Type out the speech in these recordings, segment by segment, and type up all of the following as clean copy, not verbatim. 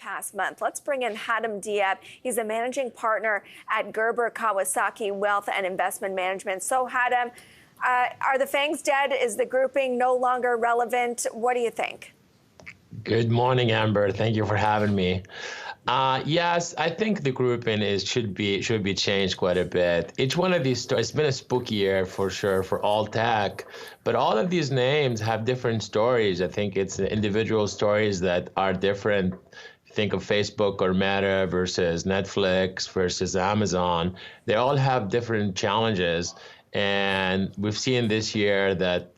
past month. Let's bring in Hatem Dhiab. He's a managing partner at Gerber, Kawasaki Wealth and Investment Management. So, Hatem, are the FANGs dead? Is the grouping no longer relevant? What do you think? Good morning, Amber. Thank you for having me. Yes, I think the grouping should be changed quite a bit. Each one of these it's been a spooky year for sure for all tech, but all of these names have different stories. I think it's individual stories that are different. Think of Facebook or Meta versus Netflix versus Amazon. They all have different challenges. And we've seen this year that,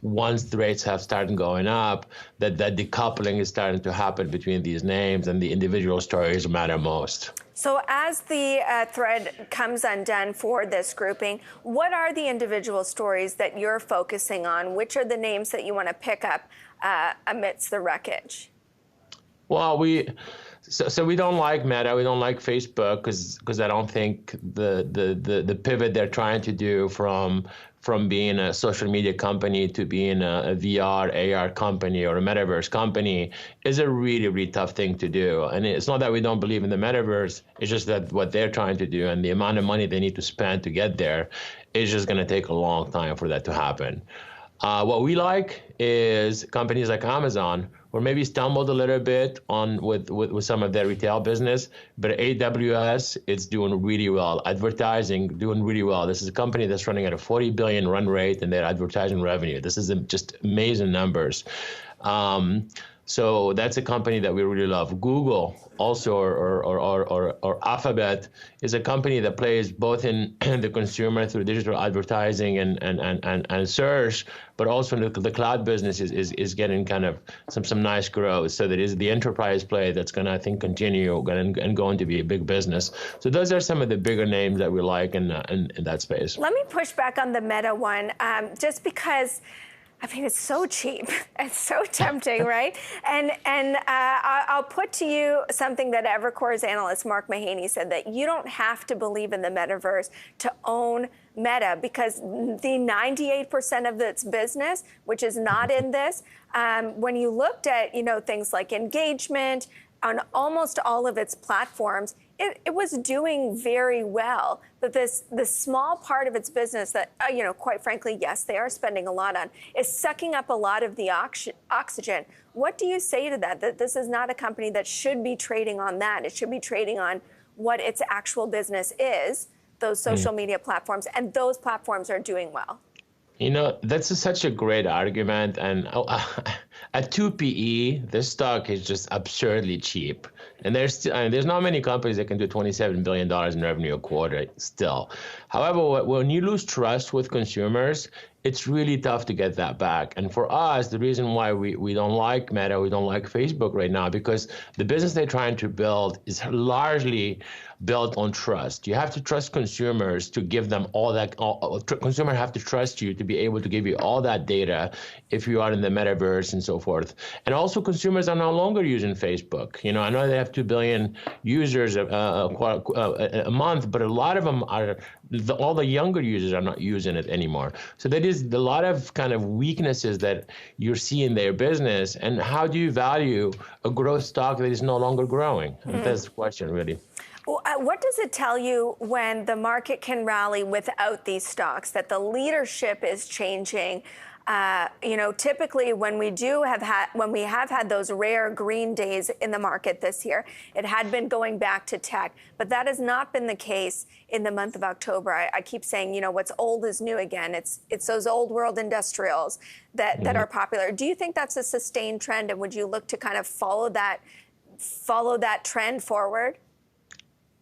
once the rates have started going up, that decoupling is starting to happen between these names, and the individual stories matter most. So as the thread comes undone for this grouping, what are the individual stories that you're focusing on? Which are the names that you want to pick up amidst the wreckage? Well, So we don't like Meta, we don't like Facebook because I don't think the pivot they're trying to do from being a social media company to being a VR, AR company or a metaverse company is a really, really tough thing to do. And it's not that we don't believe in the metaverse, it's just that what they're trying to do and the amount of money they need to spend to get there is just going to take a long time for that to happen. What we like is companies like Amazon, or maybe stumbled a little bit with some of their retail business, but AWS, it's doing really well. Advertising, doing really well. This is a company that's running at a 40 billion run rate in their advertising revenue. This is just amazing numbers. So that's a company that we really love. Google also, or Alphabet, is a company that plays both in the consumer through digital advertising and search, but also in the cloud business is getting kind of some nice growth. So that is the enterprise play that's going to, I think, continue and going to be a big business. So those are some of the bigger names that we like in that space. Let me push back on the Meta one, just because it's so cheap. It's so tempting, right? And I'll put to you something that Evercore's analyst Mark Mahaney said, that you don't have to believe in the metaverse to own Meta, because the 98% of its business, which is not in this, when you looked at things like engagement on almost all of its platforms, it was doing very well. But this small part of its business that, quite frankly, yes, they are spending a lot on, is sucking up a lot of the oxygen. What do you say to that? That this is not a company that should be trading on that. It should be trading on what its actual business is, those social media platforms, and those platforms are doing well. That's such a great argument. And at 2 PE, this stock is just absurdly cheap. And there's not many companies that can do $27 billion in revenue a quarter still. However, when you lose trust with consumers, it's really tough to get that back. And for us, the reason why we don't like Meta, we don't like Facebook right now, because the business they're trying to build is largely built on trust. You have to trust consumers to give them all that. Consumers have to trust you to be able to give you all that data if you are in the metaverse and so forth. And also, consumers are no longer using Facebook. I know they have 2 billion users a month, but a lot of them are, all the younger users are not using it anymore. So there is a lot of kind of weaknesses that you're seeing in their business. And how do you value a growth stock that is no longer growing? That's the question, really. What does it tell you when the market can rally without these stocks, that the leadership is changing? Typically when we have had those rare green days in the market this year, it had been going back to tech, but that has not been the case in the month of October. I keep saying, what's old is new again. It's those old world industrials that are popular. Do you think that's a sustained trend, and would you look to kind of follow that trend forward?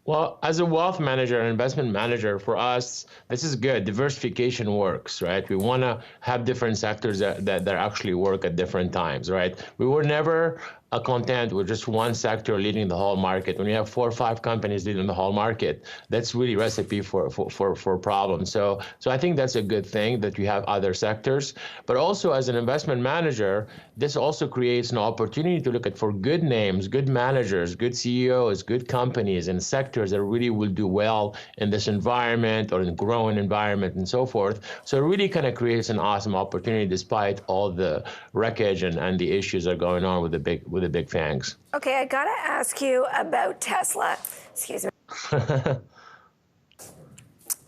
Well, as a wealth manager and investment manager, for us, this is good. Diversification works, right? We want to have different sectors that actually work at different times, right? We were never content with just one sector leading the whole market. When you have 4 or 5 companies leading the whole market, that's really a recipe for problems. So I think that's a good thing that we have other sectors. But also, as an investment manager, this also creates an opportunity to look at for good names, good managers, good CEOs, good companies and sectors that really will do well in this environment or in growing environment and so forth. So it really kind of creates an awesome opportunity despite all the wreckage and the issues that are going on with the with the big fangs. Okay, I gotta ask you about Tesla. Excuse me.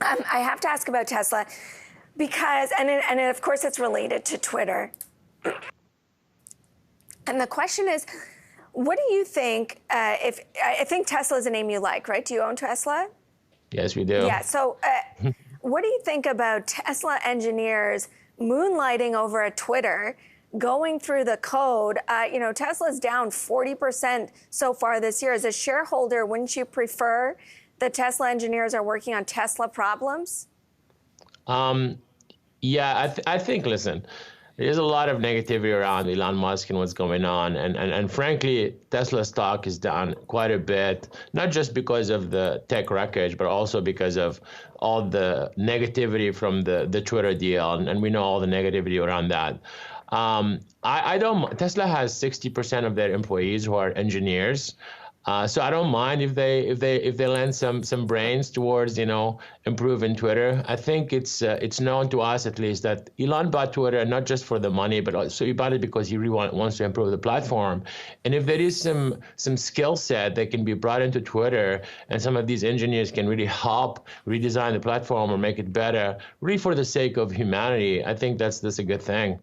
I have to ask about Tesla because, and of course it's related to Twitter. And the question is, what do you think, I think Tesla is a name you like, right? Do you own Tesla? Yes, we do. Yeah, so what do you think about Tesla engineers moonlighting over at Twitter, going through the code? Tesla's down 40% so far this year. As a shareholder, wouldn't you prefer that Tesla engineers are working on Tesla problems? Yeah, I think, listen, there's a lot of negativity around Elon Musk and what's going on. And frankly, Tesla stock is down quite a bit, not just because of the tech wreckage, but also because of all the negativity from the Twitter deal. And we know all the negativity around that. Tesla has 60% of their employees who are engineers. So I don't mind if they lend some brains towards improving Twitter. I think it's known to us at least that Elon bought Twitter not just for the money, but also he bought it because he really wants to improve the platform. And if there is some skill set that can be brought into Twitter, and some of these engineers can really help redesign the platform or make it better, really for the sake of humanity, I think that's a good thing.